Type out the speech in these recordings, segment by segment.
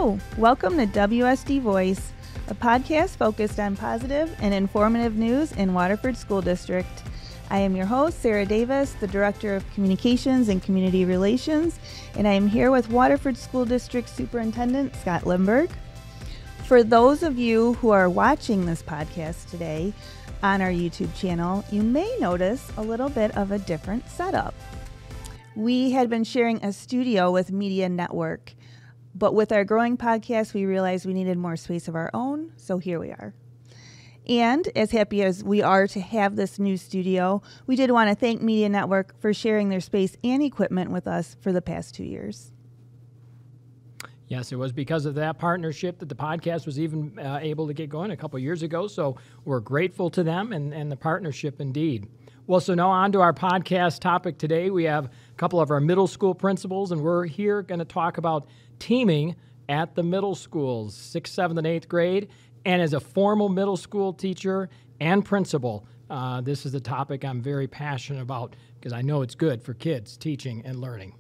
Hello, welcome to WSD Voice, a podcast focused on positive and informative news in Waterford School District. I am your host, Sarah Davis, the Director of Communications and Community Relations, and I am here with Waterford School District Superintendent Scott Lindberg. For those of you who are watching this podcast today on our YouTube channel, you may notice a little bit of a different setup. We had been sharing a studio with Media Network, but with our growing podcast, we realized we needed more space of our own, so here we are. And as happy as we are to have this new studio, we did want to thank Media Network for sharing their space and equipment with us for the past 2 years. Yes, it was because of that partnership that the podcast was even able to get going a couple years ago, so we're grateful to them and the partnership indeed. Well, so now on to our podcast topic today. We have a couple of our middle school principals, and we're here going to talk about teaming at the middle schools, 6th, 7th, and 8th grade. And as a formal middle school teacher and principal, this is a topic I'm very passionate about because I know it's good for kids teaching and learning.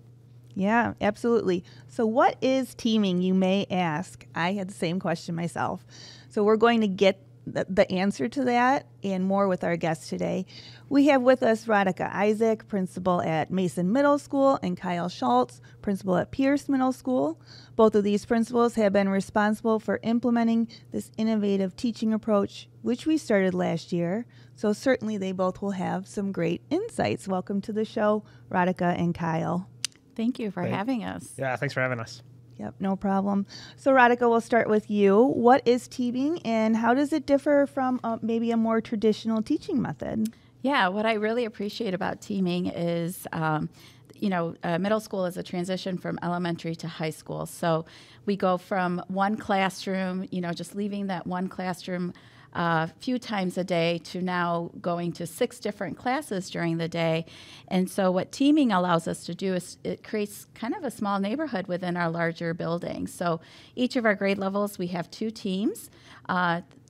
Yeah, absolutely. So what is teaming, you may ask? I had the same question myself. So we're going to get the answer to that and more with our guest today. We have with us Radhika Issac, principal at Mason Middle School, and Kyle Schultz, principal at Pierce Middle School. Both of these principals have been responsible for implementing this innovative teaching approach, which we started last year. So certainly they both will have some great insights. Welcome to the show, Radhika and Kyle. Thank you for having us. Yeah, thanks for having us. Yep, no problem. So Radhika, we'll start with you. What is teaming and how does it differ from maybe a more traditional teaching method? Yeah, what I really appreciate about teaming is, middle school is a transition from elementary to high school. So we go from one classroom, just leaving that one classroom a few times a day to now going to 6 different classes during the day. And so what teaming allows us to do is it creates kind of a small neighborhood within our larger building. So each of our grade levels, we have 2 teams.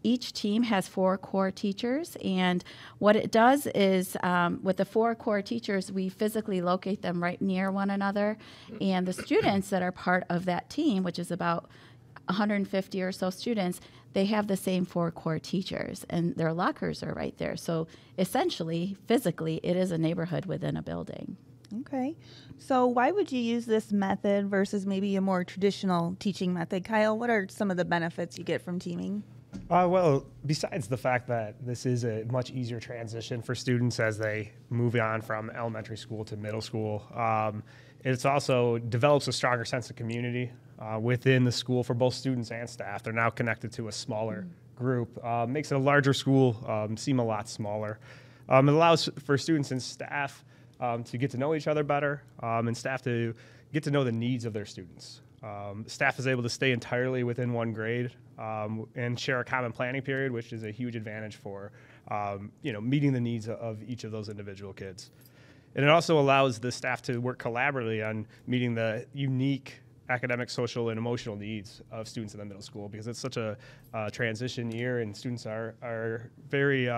Each team has 4 core teachers, and what it does is with the 4 core teachers, we physically locate them right near one another, and the students that are part of that team, which is about 150 or so students, they have the same 4 core teachers, and their lockers are right there. So essentially, physically, it is a neighborhood within a building. Okay. So why would you use this method versus maybe a more traditional teaching method? Kyle, what are some of the benefits you get from teaming? Well, besides the fact that this is a much easier transition for students as they move on from elementary school to middle school, it's also develops a stronger sense of community within the school for both students and staff. They're now connected to a smaller group. Makes a larger school seem a lot smaller. It allows for students and staff to get to know each other better, and staff to get to know the needs of their students. Staff is able to stay entirely within one grade and share a common planning period, which is a huge advantage for meeting the needs of each of those individual kids. And it also allows the staff to work collaboratively on meeting the unique academic, social, and emotional needs of students in the middle school, because it's such a transition year, and students are very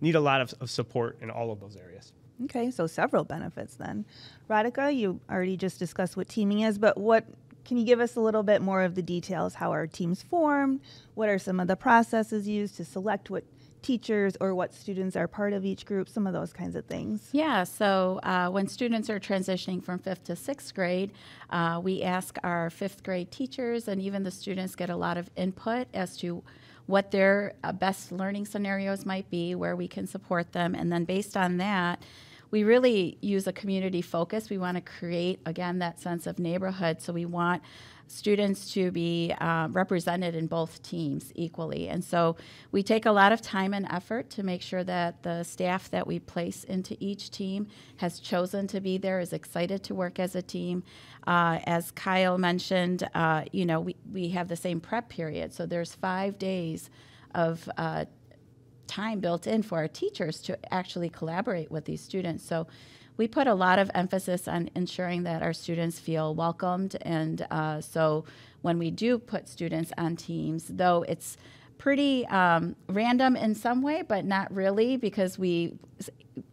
need a lot of support in all of those areas. Okay, so several benefits then. Radhika, you already just discussed what teaming is, but can you give us a little bit more of the details? How are teams formed? What are some of the processes used to select what teachers or what students are part of each group? Some of those kinds of things. Yeah, so when students are transitioning from 5th to 6th grade, we ask our 5th grade teachers, and even the students get a lot of input as to what their best learning scenarios might be, where we can support them. And then based on that, we really use a community focus. We want to create, again, that sense of neighborhood. So we want students to be represented in both teams equally. And so we take a lot of time and effort to make sure that the staff that we place into each team has chosen to be there, is excited to work as a team. As Kyle mentioned, we have the same prep period. So there's 5 days of time built in for our teachers to actually collaborate with these students. So we put a lot of emphasis on ensuring that our students feel welcomed. And so when we do put students on teams, though it's pretty random in some way, but not really, because we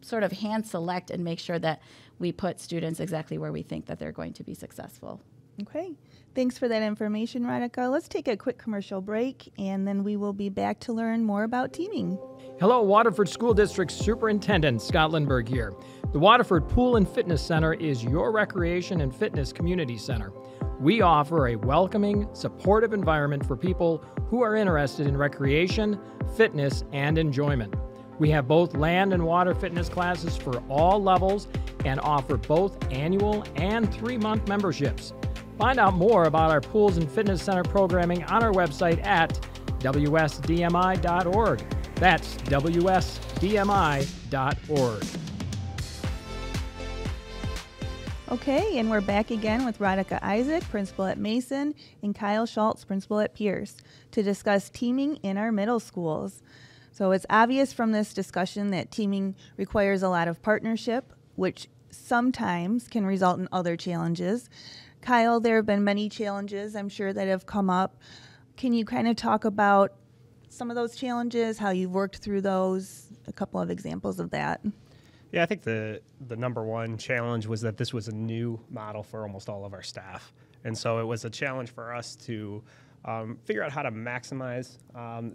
sort of hand select and make sure that we put students exactly where we think that they're going to be successful. Okay. Thanks for that information, Radhika. Let's take a quick commercial break, and then we will be back to learn more about teaming. Hello, Waterford School District Superintendent Scott Lindberg here. The Waterford Pool and Fitness Center is your recreation and fitness community center. We offer a welcoming, supportive environment for people who are interested in recreation, fitness, and enjoyment. We have both land and water fitness classes for all levels and offer both annual and 3-month memberships. Find out more about our Pools and Fitness Center programming on our website at wsdmi.org. That's wsdmi.org. Okay, and we're back again with Radhika Issac, principal at Mason, and Kyle Schultz, principal at Pierce, to discuss teaming in our middle schools. So it's obvious from this discussion that teaming requires a lot of partnership, which sometimes can result in other challenges. Kyle, there have been many challenges, I'm sure, that have come up. Can you kind of talk about some of those challenges, how you've worked through those, a couple of examples of that? Yeah, I think the number one challenge was that this was a new model for almost all of our staff. And so it was a challenge for us to figure out how to maximize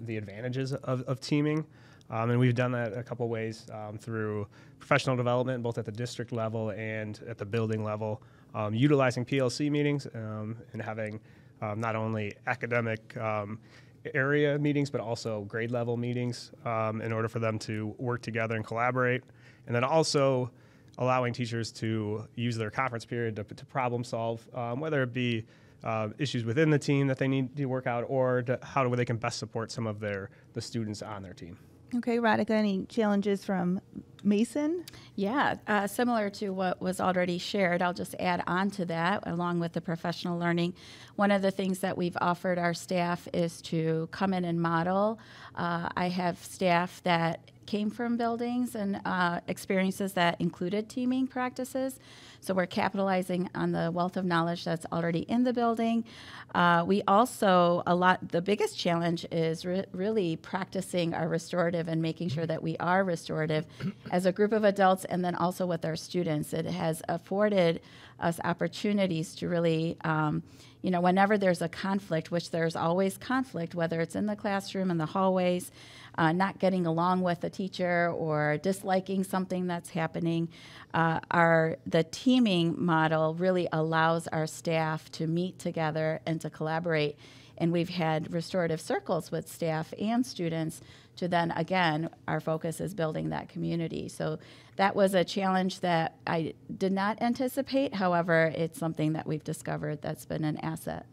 the advantages of teaming. And we've done that a couple ways through professional development, both at the district level and at the building level, utilizing PLC meetings and having not only academic area meetings, but also grade level meetings in order for them to work together and collaborate. And then also allowing teachers to use their conference period to problem solve, whether it be issues within the team that they need to work out or how they can best support some of the students on their team. Okay, Radhika, any challenges from Mason? Yeah, similar to what was already shared, I'll just add on to that along with the professional learning. One of the things that we've offered our staff is to come in and model. I have staff that came from buildings and experiences that included teaming practices. So we're capitalizing on the wealth of knowledge that's already in the building. We also, the biggest challenge is really practicing our restorative and making sure that we are restorative as a group of adults and then also with our students. It has afforded us opportunities to really, whenever there's a conflict, which there's always conflict, whether it's in the classroom, in the hallways, not getting along with a teacher or disliking something that's happening, the teaming model really allows our staff to meet together and to collaborate. And we've had restorative circles with staff and students to then, again, our focus is building that community. So that was a challenge that I did not anticipate. However, it's something that we've discovered that's been an asset.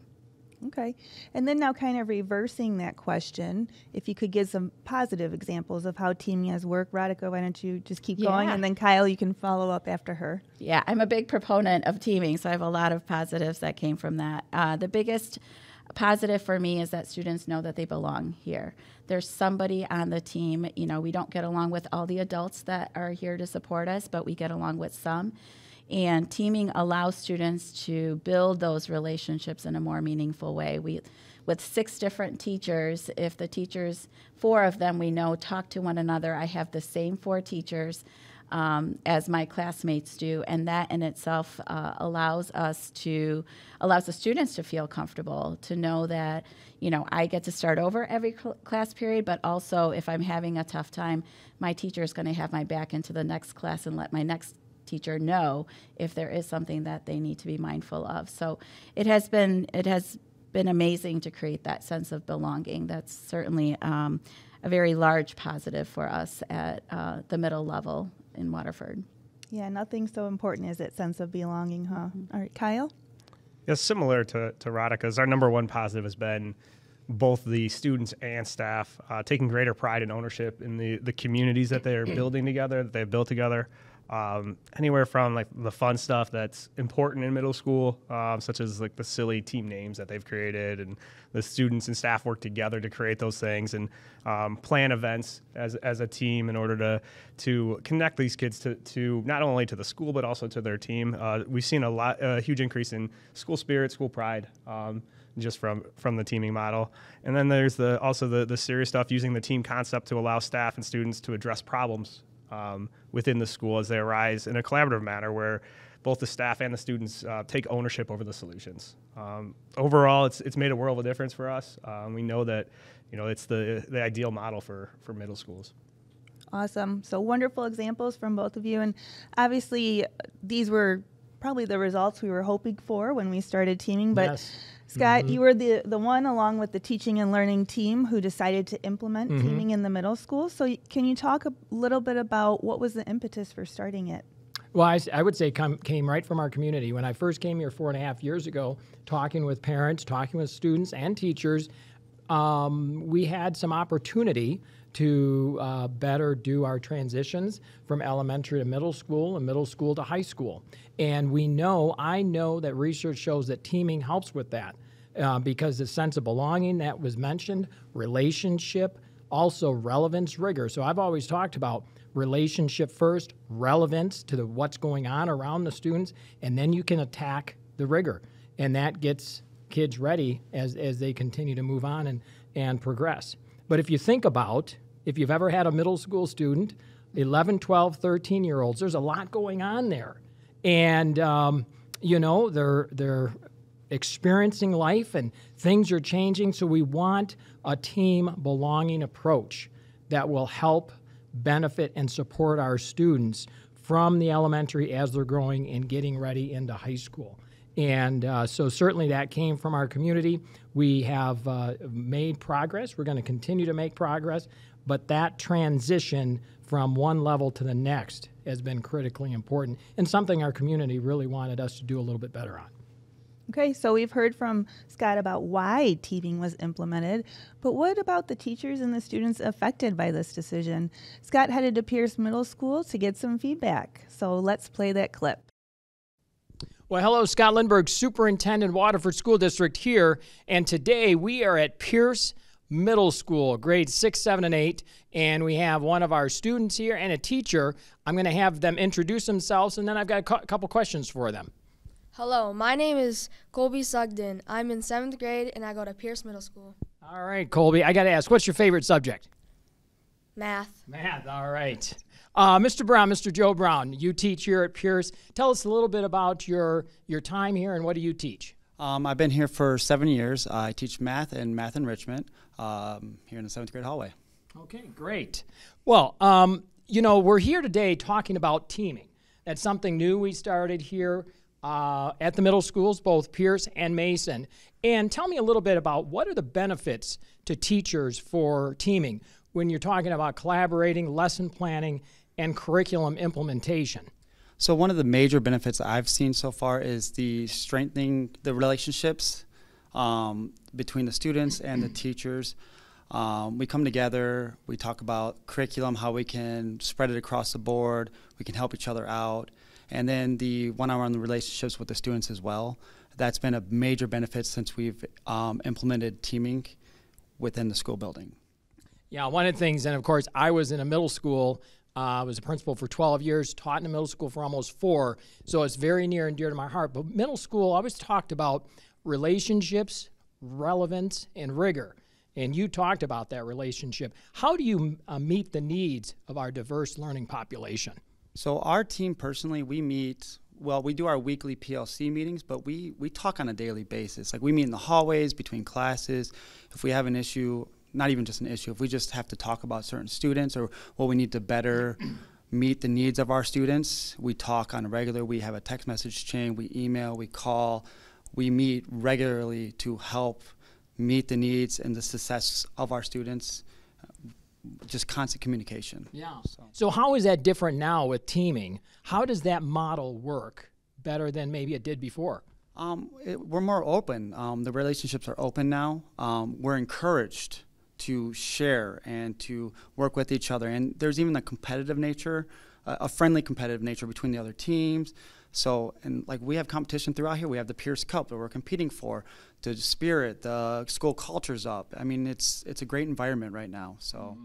Okay. And then now kind of reversing that question, if you could give some positive examples of how teaming has worked. Radhika, why don't you just keep going? And then Kyle, you can follow up after her. Yeah, I'm a big proponent of teaming, so I have a lot of positives that came from that. The biggest positive for me is that students know that they belong here. There's somebody on the team. We don't get along with all the adults that are here to support us, but we get along with some. And teaming allows students to build those relationships in a more meaningful way. With 6 different teachers, if the teachers, 4 of them we know talk to one another, I have the same 4 teachers as my classmates do, and that in itself allows the students to feel comfortable, to know that, I get to start over every class period, but also if I'm having a tough time, my teacher is going to have my back into the next class and let my next teacher know if there is something that they need to be mindful of. So it has been amazing to create that sense of belonging. That's certainly a very large positive for us at the middle level in Waterford. Yeah, nothing so important as that sense of belonging, huh? All right, Kyle? Yeah, similar to Radhika's, our number one positive has been both the students and staff taking greater pride and ownership in the communities that they're building together, that they've built together. Anywhere from like the fun stuff that's important in middle school, such as like the silly team names that they've created, and the students and staff work together to create those things and plan events as a team in order to connect these kids to not only to the school but also to their team. We've seen a huge increase in school spirit, school pride. Just from the teaming model. And then there's also the serious stuff, using the team concept to allow staff and students to address problems within the school as they arise in a collaborative manner, where both the staff and the students take ownership over the solutions. Overall, it's made a world of difference for us. We know that, it's the ideal model for middle schools. Awesome. So wonderful examples from both of you. And obviously, these were probably the results we were hoping for when we started teaming. But Yes. Scott, you were the one, along with the teaching and learning team, who decided to implement teaming in the middle school. So can you talk a little bit about what was the impetus for starting it? Well, I would say came right from our community. When I first came here 4.5 years ago, talking with parents, talking with students and teachers, we had some opportunity to better do our transitions from elementary to middle school and middle school to high school. And I know that research shows that teaming helps with that because the sense of belonging that was mentioned, relationship, also relevance, rigor. So I've always talked about relationship first, relevance to what's going on around the students, and then you can attack the rigor. And that gets kids ready as they continue to move on and progress. But if you think about, if you've ever had a middle school student, 11, 12, 13-year-olds, there's a lot going on there. And, they're experiencing life and things are changing. So we want a team belonging approach that will help benefit and support our students from the elementary as they're growing and getting ready into high school. And so certainly that came from our community. We have made progress. We're going to continue to make progress. But that transition from one level to the next has been critically important and something our community really wanted us to do a little bit better on. Okay, so we've heard from Scott about why teaming was implemented, but what about the teachers and the students affected by this decision? Scott headed to Pierce Middle School to get some feedback, so let's play that clip. Well, hello, Scott Lindberg, Superintendent, Waterford School District here, and today we are at Pierce Middle School, grades 6, 7, and 8, and we have one of our students here and a teacher. I'm going to have them introduce themselves, and then I've got a couple questions for them. Hello, my name is Kolbe Sudgen. I'm in 7th grade, and I go to Pierce Middle School. All right, Kolbe, I got to ask, what's your favorite subject? Math. Math, all right. Mr. Brown, Mr. Joe Brown, you teach here at Pierce. Tell us a little bit about your time here, and what do you teach? I've been here for 7 years. I teach math and math enrichment here in the 7th grade hallway. Okay, great. Well, we're here today talking about teaming. That's something new we started here at the middle schools, both Pierce and Mason. And tell me a little bit about what are the benefits to teachers for teaming when you're talking about collaborating, lesson planning, and curriculum implementation. So one of the major benefits I've seen so far is the strengthening the relationships between the students and the teachers. We come together, we talk about curriculum, how we can spread it across the board, we can help each other out. And then the one-on-one relationships with the students as well. That's been a major benefit since we've implemented teaming within the school building. Yeah, one of the things, and of course, I was in a middle school. I was a principal for 12 years, taught in a middle school for almost 4, so it's very near and dear to my heart. But middle school, I always talked about relationships, relevance, and rigor. And you talked about that relationship. How do you meet the needs of our diverse learning population? So our team personally, we do our weekly PLC meetings, but we talk on a daily basis. Like we meet in the hallways between classes. If we have an issue, not even just an issue, if we just have to talk about certain students or what we need to better meet the needs of our students, we talk on a regular. We have a text message chain, we email, we call. We meet regularly to help meet the needs and the success of our students. Just constant communication. Yeah. So how is that different now with teaming? How does that model work better than maybe it did before? We're more open. The relationships are open now. We're encouraged to share and to work with each other. And there's even a competitive nature, a friendly competitive nature between the other teams. So, and like we have competition throughout here. We have the Pierce Cup that we're competing for, the spirit, the school culture's up. I mean, it's a great environment right now. So,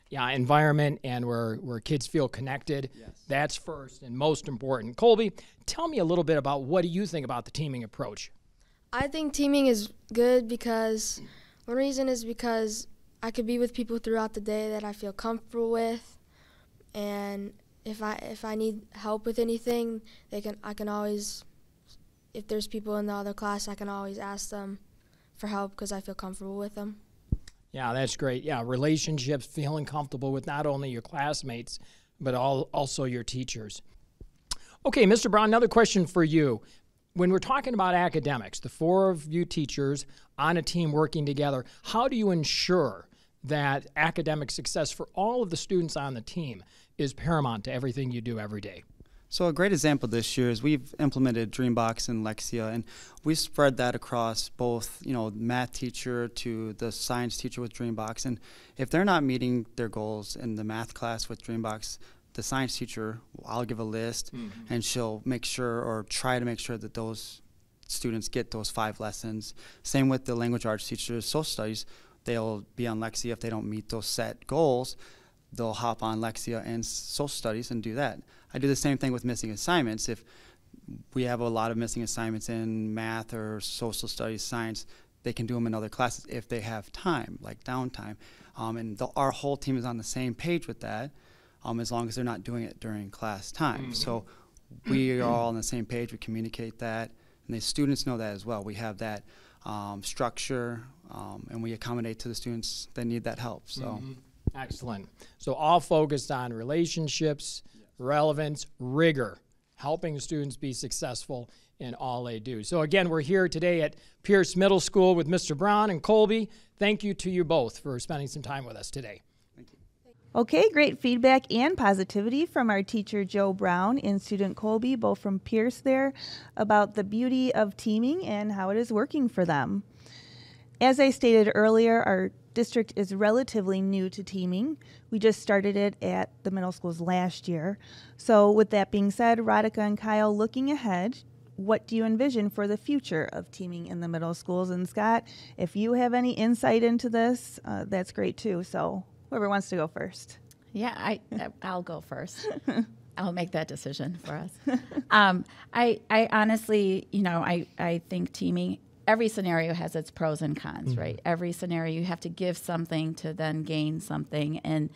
yeah, environment and where kids feel connected. Yes. That's first and most important. Kolbe, tell me a little bit about what do you think about the teaming approach? I think teaming is good because one reason is because I could be with people throughout the day that I feel comfortable with, and if I need help with anything, I can always, if there's people in the other class, I can always ask them for help because I feel comfortable with them. Yeah, that's great. Yeah, relationships, feeling comfortable with not only your classmates, but also your teachers. Okay, Mr. Brown, another question for you. When we're talking about academics, the four of you teachers on a team working together, how do you ensure that academic success for all of the students on the team is paramount to everything you do every day? So a great example this year is we've implemented Dreambox in Lexia, and we spread that across both, math teacher to the science teacher with Dreambox. And if they're not meeting their goals in the math class with Dreambox, the science teacher, I'll give a list, and she'll make sure or try to make sure that those students get those 5 lessons. Same with the language arts teachers, social studies, they'll be on Lexia. If they don't meet those set goals, they'll hop on Lexia and social studies and do that. I do the same thing with missing assignments. If we have a lot of missing assignments in math or social studies, science, they can do them in other classes if they have time, like downtime. And our whole team is on the same page with that, as long as they're not doing it during class time. So we are all on the same page. We communicate that, and the students know that as well. We have that structure, and we accommodate to the students that need that help. So. Excellent. So all focused on relationships, relevance, rigor, helping students be successful in all they do. So again, we're here today at Pierce Middle School with Mr. Brown and Kolbe. Thank you to you both for spending some time with us today. Thank you. Okay, great feedback and positivity from our teacher Joe Brown and student Kolbe, both from Pierce there, about the beauty of teaming and how it is working for them. As I stated earlier, our district is relatively new to teaming. We just started it at the middle schools last year. So with that being said, Radhika and Kyle, looking ahead, what do you envision for the future of teaming in the middle schools? And Scott, if you have any insight into this, that's great too. So whoever wants to go first. Yeah, I'll go first. I'll make that decision for us. I honestly, I think teaming, every scenario has its pros and cons, right? Every scenario, you have to give something to then gain something. And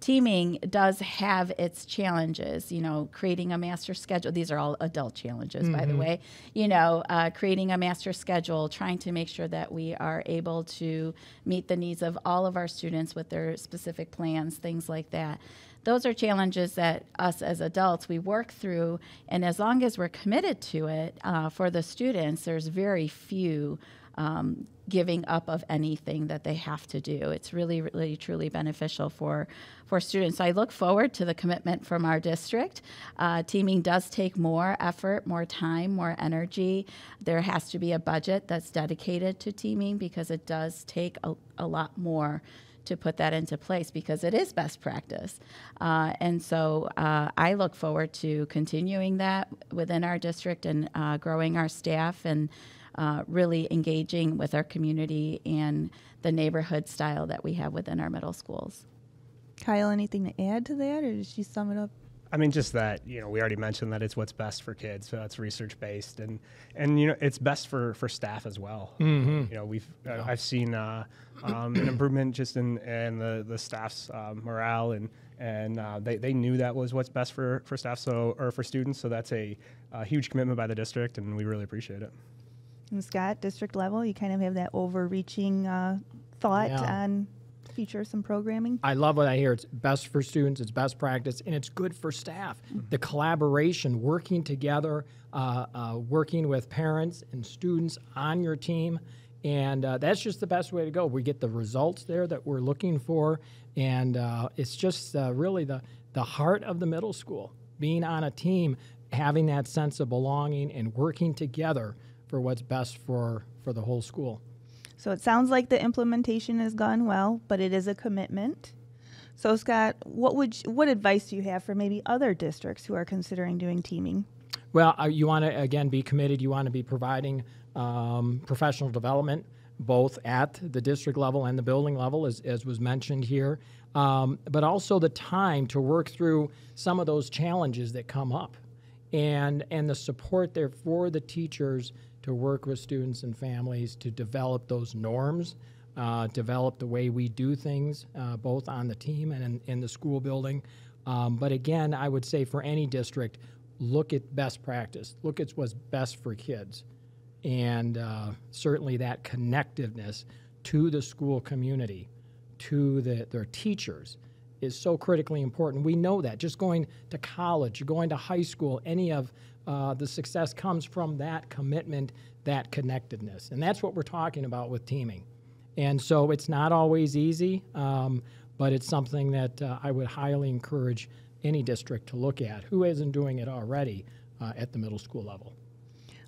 teaming does have its challenges, creating a master schedule. These are all adult challenges, by the way. Creating a master schedule, trying to make sure that we are able to meet the needs of all of our students with their specific plans, things like that. Those are challenges that us as adults, we work through, and as long as we're committed to it, for the students, there's very few giving up of anything that they have to do. It's really, really, truly beneficial for students. So I look forward to the commitment from our district. Teaming does take more effort, more time, more energy. There has to be a budget that's dedicated to teaming because it does take a lot more to put that into place because it is best practice. And so I look forward to continuing that within our district and growing our staff and really engaging with our community and the neighborhood style that we have within our middle schools. Kyle, anything to add to that, or did she sum it up? I mean, just that, we already mentioned that it's what's best for kids. So it's research-based, and it's best for staff as well. I've seen an improvement just in the staff's morale, and they knew that was what's best for staff, or for students. So that's a huge commitment by the district, and we really appreciate it. And Scott, district level, you kind of have that overreaching thought on features and programming. I love what I hear. It's best for students, it's best practice, and it's good for staff. The collaboration, working together, working with parents and students on your team, and that's just the best way to go. We get the results there that we're looking for, and it's just really the heart of the middle school, being on a team, having that sense of belonging and working together for what's best for the whole school. So it sounds like the implementation has gone well, but it is a commitment. So Scott, what advice do you have for maybe other districts who are considering doing teaming? Well, you want to, again, be committed. You want to be providing professional development, both at the district level and the building level, as was mentioned here, but also the time to work through some of those challenges that come up, and the support there for the teachers to work with students and families to develop those norms, develop the way we do things, both on the team and in the school building, But again, I would say for any district, look at best practice. Look at what's best for kids. And certainly that connectiveness to the school community, to their teachers, is so critically important. We know that. Just going to college, going to high school, any of the success comes from that commitment, that connectedness. And that's what we're talking about with teaming. And so it's not always easy, but it's something that I would highly encourage any district to look at who isn't doing it already at the middle school level.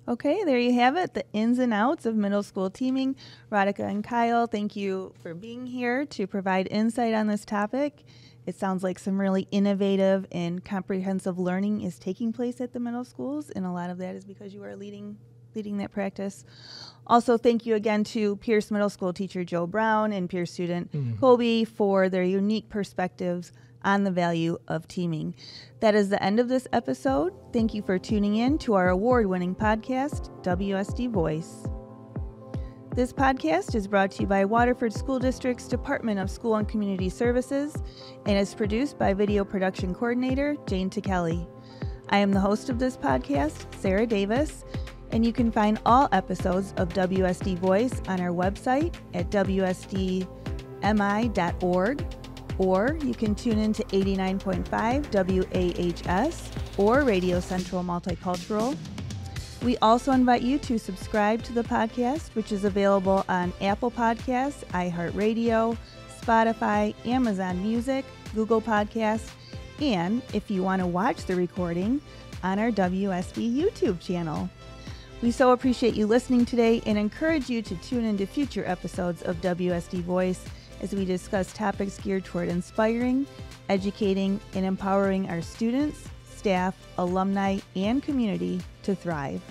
Okay, there you have it, the ins and outs of middle school teaming. Radhika and Kyle, thank you for being here to provide insight on this topic. It sounds like some really innovative and comprehensive learning is taking place at the middle schools, and a lot of that is because you are leading that practice. Also, thank you again to Pierce Middle School teacher Joe Brown and Pierce student Kolbe for their unique perspectives on the value of teaming. That is the end of this episode. Thank you for tuning in to our award-winning podcast, WSD Voice. This podcast is brought to you by Waterford School District's Department of School and Community Services and is produced by video production coordinator Jane Tekiele. I am the host of this podcast, Sarah Davis, and you can find all episodes of WSD Voice on our website at wsdmi.org, or you can tune in to 89.5 WAHS or Radio Central Multicultural. We also invite you to subscribe to the podcast, which is available on Apple Podcasts, iHeartRadio, Spotify, Amazon Music, Google Podcasts, and if you want to watch the recording, on our WSD YouTube channel. We so appreciate you listening today and encourage you to tune into future episodes of WSD Voice as we discuss topics geared toward inspiring, educating, and empowering our students, staff, alumni, and community to thrive.